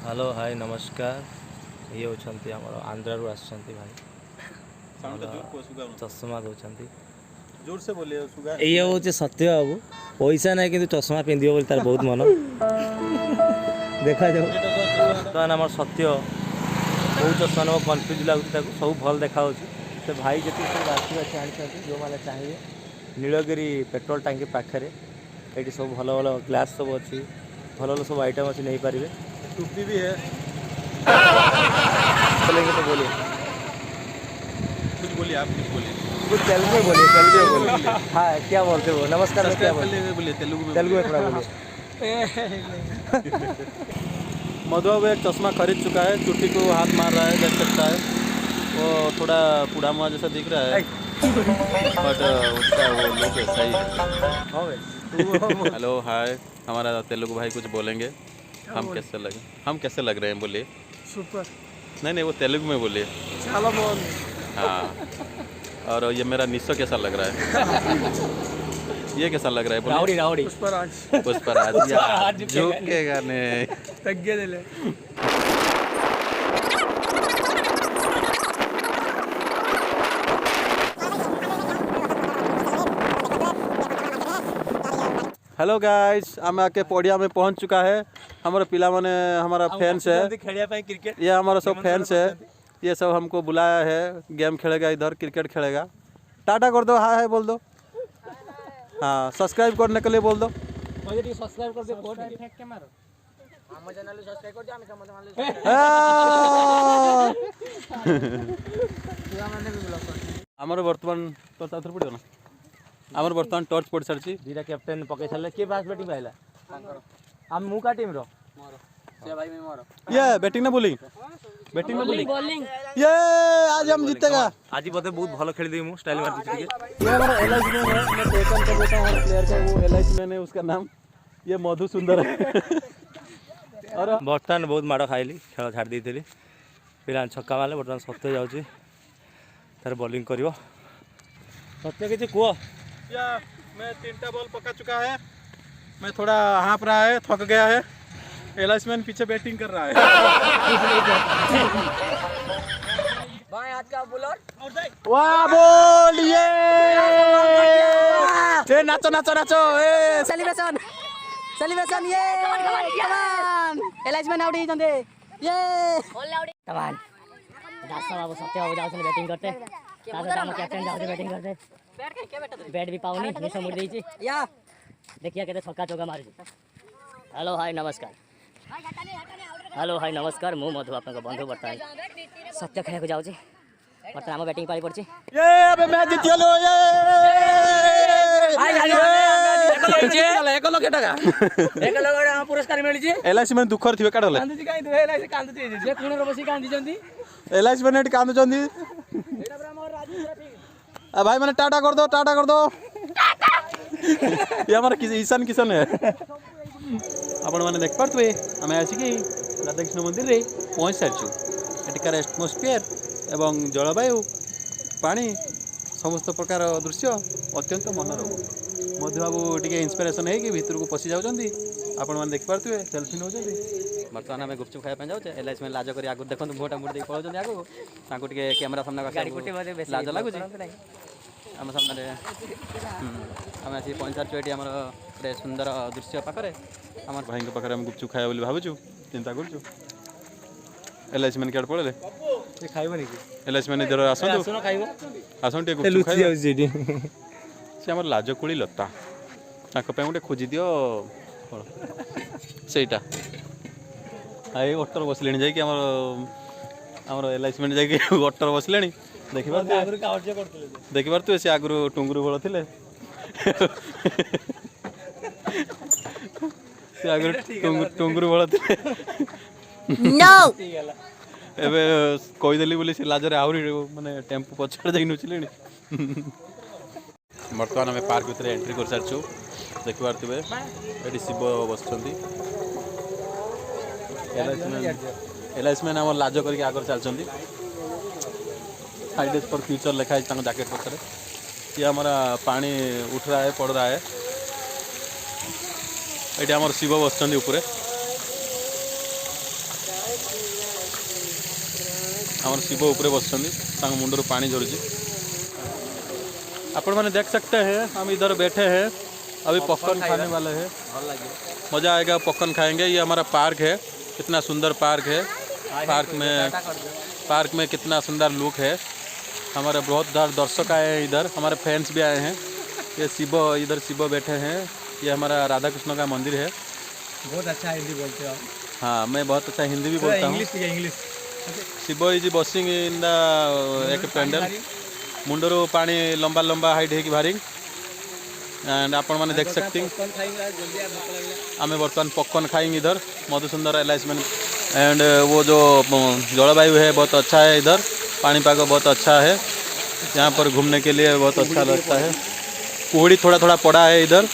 Hello hi नमस्कार। ये होचंती हमर आंध्रा रु आछंती भाई चश्मा दौरान जोर से बोलिए सुगा ये हूँ सत्य बाबू पैसा ना कि चश्मा पिंध बोली तार बहुत मन देखा जाऊ बर्तमान आम सत्य बहुत चश्मा ना कन्फ्यूज लगुच सब भल देखा से भाई जी सब बाछी बाछी आनी जो मैंने चाहिए नीलगिरी पेट्रोल टांकी पाखे ये सब भल भल ग्लास सब अच्छी भल भल सब आइटम अच्छी नहीं पारे टोपी भी है। बोलेंगे तो बोलिए कुछ बोलिए, आप कुछ बोलिए। कुछ तेलुगु में बोलिए, तेलुगु में बोलिए। हाँ क्या बोलते हो? नमस्कार में क्या बोलते बोलिए तेलुगु में, तेलुगु में थोड़ा बोलिए। मधु अब एक चश्मा खरीद चुका है, चुट्टी को हाथ मार रहा है, देख सकता है वो थोड़ा बूढ़ा मुआ जैसा दिख रहा है बट उसका वो लुक ऐसा ही है। हेलो हाय, हमारा तेलुगु भाई कुछ बोलेंगे। हम कैसे लग रहे हैं बोलिए। सुपर। नहीं वो तेलुगु में बोलिए। చాలా బాగుంది। हाँ, और ये मेरा निस्सो कैसा लग रहा है? ये कैसा लग रहा है बोलिए? राउडी राउडी पुष्पराज यार झुकेगा नहीं, తగ్గేదిలే। हेलो गाइस, आम आके पड़िया में पहुंच चुका है। हमारे पिला माने हमारा फैंस है, ये हमारा सब फैंस है। ये सब हमको बुलाया है, गेम खेलेगा, इधर क्रिकेट खेलेगा। टाटा कर दो, हाय हाय बोल दो। हाँ, सब्सक्राइब करने के लिए बोल दो। हमारे वर्तमान तो चार पड़ो ना, हमारे वर्तमान टॉर्च पड़ सारी दीटा कैप्टेन पकई सारे किए फास्ट बैटिंग पाइला हम मु का टीम रो से भाई में मोर ये बैटिंग ना बोलिंग, बैटिंग ना बोलिंग। ये आज हम जीतेगा। आज बोलते बहुत भलो खेल दी मु स्टाइल मार दी ये हमारा एलआईसी मैन है, मैं टेकन कर देता हूं हमारे प्लेयर का, वो एलआईसी मैन है, उसका नाम ये मधु सुंदर है। और बर्तमान बहुत माड़ खाइली, खेल छाड़ दी थी पिला छक्का मारे। बर्तमान सत्य जाऊँगी तार बॉलिंग करियो। सत्य किसी कह या मैं 3टा बॉल पका चुका है, मैं थोड़ा हाँप रहा है, थक गया है। एलआईसी मैन पीछे बैटिंग कर रहा है। भाई आज का बॉलर वाह बोलिए, ए नाचो नाचो नाचो, ए सेलिब्रेशन सेलिब्रेशन ये कमान एलाइजमेंट आउट ही जंदे ये कमान दास बाबू सत्य बाबू जाउछन बैटिंग करते तासे हम कैप्टन जाउछे बैटिंग करते बैट भी पाउनी निशा मुड़ देइछि या देखिया केते छक्का चौका मारि। हेलो हाय नमस्कार, हेलो हाय नमस्कार, मु मधु आपन बंधु बर्तमान सत्य खेले को जाउछि। बर्तमान हम बैटिंग पारी पड़छि। ये अबे मैच जीतियलो, ये एक लाख टका एक लाख पुरस्कार मिलिछि। एलआईसी मैन दुखर थिबे काढले कांदुछि काई तो एलाइसी कांदुछि जे कोन बसी कांदिजंती एलआईसी मैन कांदुचंदी। एटा ब्रा मोर राजू पूरा ठीक। आ भाई मैंने टाटा कर दो, टाटा कर दो। ये हमारा ईशान किशन है। आपण मैंने देख पारे आम आसिक राधाकृष्ण मंदिर रे पहुँच सारी। एटिकार एटमोस्फियर एवं जलवायु पानी समस्त प्रकार दृश्य अत्यंत मनोरम। मधु बाबू टी इंस्पिरेशन है कि भितर को पशि जाऊँगी, आपण मैंने देख पारे सेल्फी नौ। बर्तमान आम गुपचुप खाया जाऊे एलआईसी में लाज कर आगे देखो मुहटा मुड़ी पलाऊँ आगे टे कैमेरा सामने लाज लगुच आम सामने आम आसी पहुँच सारी ये आम गोटे सुंदर दृश्य पाखे आम भाई पाखे हम गुपचुप खाया भावुँ, चिंता करूँ। एलआईसी मैंने क्या पड़े खाइबनी एलआईसी मैंने इधर आसतु आसन टे गुपचुप खाइबा। से आम लाजकुड़ी लता गोटे खोजी दियो सेटा आई अटर बसले जाकि एलआईसी मैंने जाकि अटर बसले देखी पारे से आगु टुंगुरु बल थे से आगु टुंगुरु बल थे एबे कहीदेली बोली से लाजरे आहरी माने टेम्पो पछाड़ जाई नुचिले। बर्तमान आम पार्क भितर एंट्री कर सारी देखि पारे ये शिव बस एलआईसी मैन आम लाज करके आगे चलती। फ्राइडेज फॉर फ्यूचर लिखा है जैकेट पत्थर। ये हमारा पानी उठ रहा है, पड़ रहा है। ये हमारे शिव बस ऊपर आम शिव उपरे बस मुंडर पानी झरुची। आपण मैंने देख सकते हैं हम इधर बैठे हैं, अभी पॉपकॉर्न खाने वाले हैं। मज़ा आएगा, पॉपकॉर्न खाएंगे। ये हमारा पार्क है, कितना सुंदर पार्क है। पार्क में कितना सुंदर लुक है। हमारे बहुत दर्शक आए हैं इधर, हमारे फैंस भी आए हैं। ये शिव, इधर शिव बैठे हैं। ये हमारा राधा कृष्ण का मंदिर है। बहुत अच्छा हिंदी बोलते हो। हाँ, मैं बहुत अच्छा हिंदी भी बोलता हूँ। English Shiva is busing in the एक पेंडल, मुंडर पानी लंबा लंबा हाइट है भारी। एंड आपण मैंने देख सकते आम बर्तमान पॉपकॉर्न खाएंगे इधर। मधुसुंदर एलाइसमेंट एंड वो जो जलवायु है बहुत अच्छा है इधर, पानीपाग बहुत अच्छा है, यहाँ पर घूमने के लिए बहुत अच्छा लगता है। कुहड़ी थोड़ा थोड़ा पड़ा है इधर,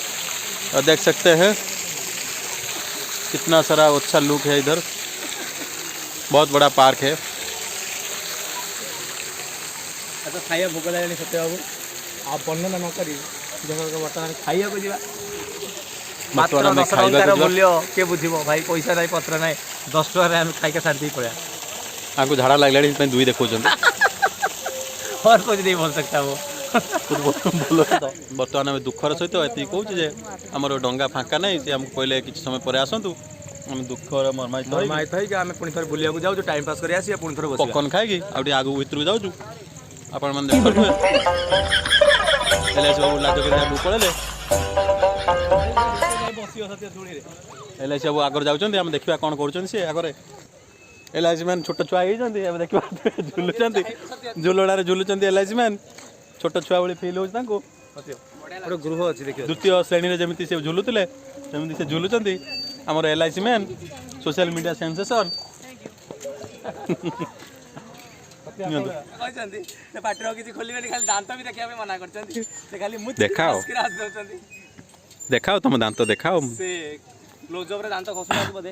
और देख सकते हैं कितना सारा अच्छा लुक है इधर। बहुत बड़ा पार्क है। अच्छा खाइए भोक लगे सत्य बाबू, आप वर्णना न करी बर्तमान खाइए को जीवा मात्र 10 टंकार मूल्य किए बुझिबो भाई, पैसा नहीं पत्र नहीं, 10 टंकार आम खाइके सारी पड़ा आपको झाड़ा लगे दुई देखो और कुछ नहीं बोल सकता वो। बर्तमान आम दुखर सहित ये कहूँ जे आमर डंगा फाँका नहीं, से आमको कहले कि समय पर आसतु, आम दुखर मर्मायित है कि आम पुणी थोड़े बुलिया जाऊँ, टाइम पास कर आसी पुणी थोड़े पॉपकॉर्न खाएगी आगे आगू भीतर जाऊँ। आपण मैंने देखुए सब लाज कर पड़े एल सब आगर जाऊँ। आम देखा कौन कर सी आगे एल मैन छोट छुआ होती देखा झुलुंट झुलड़े झुलुंट एल मैन छोट छुआ भाई फिल हो गृह अच्छी देखिए द्वितीय श्रेणी जमी से झुलुले सेमती से झुलुंट आमर एल मैन सोशल मीडिया सेंसेसन। देखाओ तुम दांत देखाओ,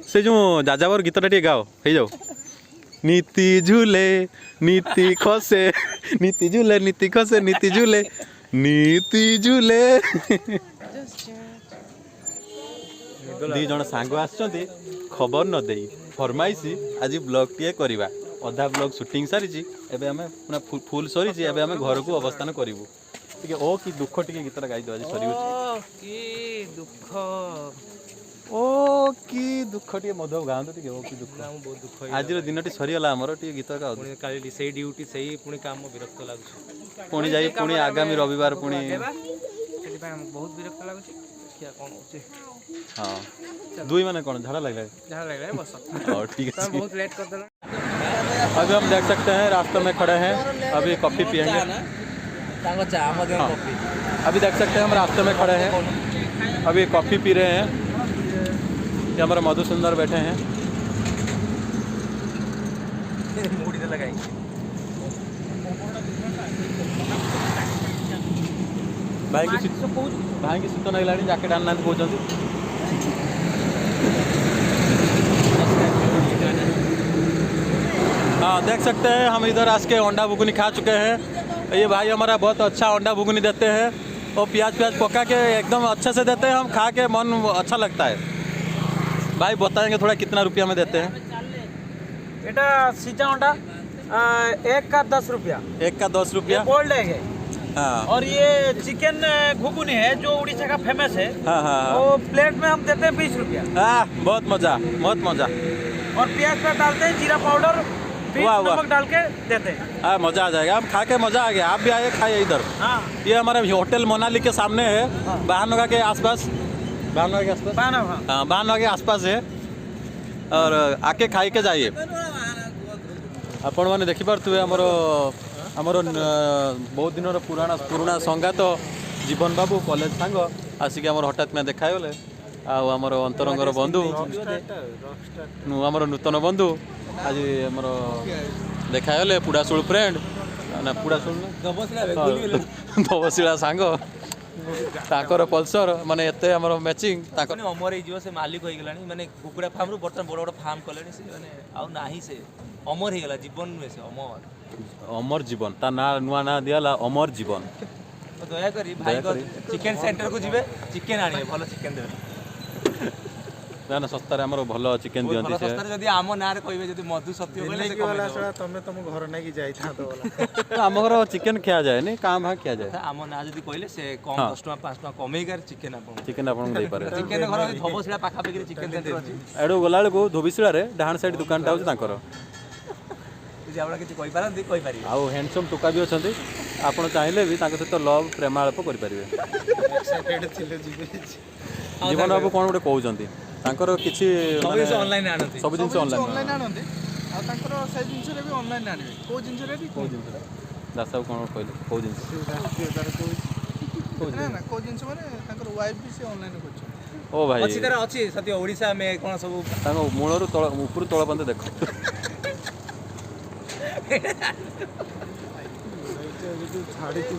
से जो जाजावर गीतटा टे गाओ हे जाओ। नीति झूले नीति खसे, नीति झूले नीति खसे, नीति झूले नीति झूले। दी जन सांग आसचंती खबर न देई फरमाइसी आज ब्लॉग टीए करवा। अधा ब्लॉग शूटिंग सारी एबे हमें पूरा फुल सरी एबे हमें घर को अवस्थान करूँ। ठीक है, ओ कि दुख टिके गीत गाई दो आज सरी कि दुख ओ कि दुख टे मधु गाँव टे ओ कि दुख बहुत दुख आज दिन टी सरीगला आमर टे गीत गाओ काली से ड्यूटी सही पुणी काम विरक्त लगुच पुणी जाई पुणी आगामी रविवार पुणी बहुत विरक्त लगुच क्या कौन होचे। हाँ दुई माने कौन झाड़ा लगला बस और ठीक है बहुत लेट कर देला। अभी हम देख सकते हैं रास्ते में खड़े हैं, अभी कॉफ़ी पियेंगे। हाँ, अभी देख सकते हैं हम रास्ते में खड़े हैं, अभी कॉफ़ी पी रहे हैं। ये हमारे मधुसुंदर बैठे हैं। मूडी तो लगाई भाई की शीत लगला जैकेट आना कहते। हाँ देख सकते हैं हम इधर आज के अंडा बुगनी खा चुके हैं। ये भाई हमारा बहुत अच्छा अंडा बुगनी देते हैं और प्याज पका के एकदम अच्छे से देते हैं। हम खा के मन अच्छा लगता है। भाई बताएंगे थोड़ा कितना रुपया में देते हैं? एटा सीधा अंडा एक का 10 रुपया। एक का 10 रुपया बोल्ड है। हाँ। और ये चिकन घुगुनी है जो उड़ीसा का फेमस है। हाँ हाँ वो प्लेट में हम देते हैं 20 रुपया। बहुत मजा बहुत मजा। और प्याज पर डालते हैं जीरा पाउडर, नमक डाल के देते हैं। हाँ मजा आ जाएगा। हम खा के मजा आ गया। आप भी आए खाइए इधर। हाँ ये हमारे होटल मोनाली के सामने है। हाँ। बहनोगा के आसपास बहनोगा के आसपास है और आके खाई के जाइए। आपण मैंने देखिपे आमर बहुत दिन पुराना संगात जीवन बाबू कॉलेज सांग आसिक आमर हठात में देखागले आमर अंतरंगर बंधु आमर नूतन बंधु आज आमर देखागले पुड़ाशुल फ्रेंड ना पुड़ाशुल दबशिला सांग ताकर पल्सर माने एते हमर मैचिंग ताकर अमर हो से मालिक हो गलानी माने कुकुड़ा फार्म रु बर्तन बड़ बड़ फार्म कलेनी से माने आउ नाही से अमर हो गला जीवन नुहे से अमर जीवन ता ना नुआ ना दियाला अमर जीवन। तो दया करी भाई को चिकन सेंटर को जिबे चिकन आनिए भलो चिकन देबे। ନା ନା ଶସ୍ତାରେ ଆମର ଭଲ ଚିକେନ ଦିଅନ୍ତି ସେ ଯଦି ଆମ ନାଁରେ କହିବେ ଯଦି ମଧୁ ସତ୍ୟ କହିଲେ ସେ କମେଇଦବ। ତମେ ତମ ଘର ନେଇକି ଯାଇଥାନ୍ତ ବୋଲା। ଆମ ଘର ଚିକେନ ଖିଆଯାଏନି କାଁ ଭାଁ ଖିଆଯାଏ ଆମ ନାଁ ଯଦି କହିଲେ ସେ କମ 10 ଟଙ୍କା 5 ଟଙ୍କା କମେଇକି ଚିକେନ ଆପଣଙ୍କୁ ଚିକେନ ଆପଣଙ୍କୁ ଦେଇପାରିବେ ଚିକେନ ଘର ଧବଶିଳା ପାଖାପାଖି ଚିକେନ ସେଣ୍ଟର ଅଛି। ଏଠୁ ଗଲାବେଳକୁ ଧୋବିଶିଳାରେ ଡାହାଣ ସାଇଡ୍ ଦୋକାନଟା ହେଉଛି ତାଙ୍କର। ଯଦି ଆପଣ କିଛି କହିପାରନ୍ତି କହିପାରିବେ। ଆଉ ହ୍ୟାଣ୍ଡସମ୍ ଟୋକା ବି ଅଛନ୍ତି, ଆପଣ ଚାହିଁଲେ ବି ତାଙ୍କ ସହିତ ଲଭ୍ ପ୍ରେମାଳାପ କରିପାରିବେ। ଜୀବନ ବାବୁ କ'ଣ ଗୋଟେ କହୁଛନ୍ତି, ତାଙ୍କର କିଛି ଅନଲାଇନ୍ ଆଣନ୍ତି ସବୁ ଜିନିଷ ଅନଲାଇନ୍ ଆଣନ୍ତି ଆଉ ତାଙ୍କର ସେ ଜିନିଷରେ ବି ଅନଲାଇନ୍ ଆଣିବେ। କୋଉ ଜିନିଷରେ ବି କୋଉ ଜିନିଷ ଦାସ ବାବୁ କ'ଣ କହିଲେ କୋଉ ଜିନିଷ ନା ନା କୋଉ ଜିନିଷ ମାନେ ତାଙ୍କର ୱାଇଫ୍ ବି ସେ ଅନଲାଇନ୍ କରୁଛନ୍ତି। ଓ ଭାଇ ଅଛି ତାର ଅଛି ସତ୍ୟ ଓଡ଼ିଶା ଆମେ କ'ଣ ସବୁ ତାଙ୍କ ମୂଳରୁ ତଳ ଉପରୁ ତଳ ପର୍ଯ୍ୟନ୍ତ ଦେଖ ଛାଡ଼ିକି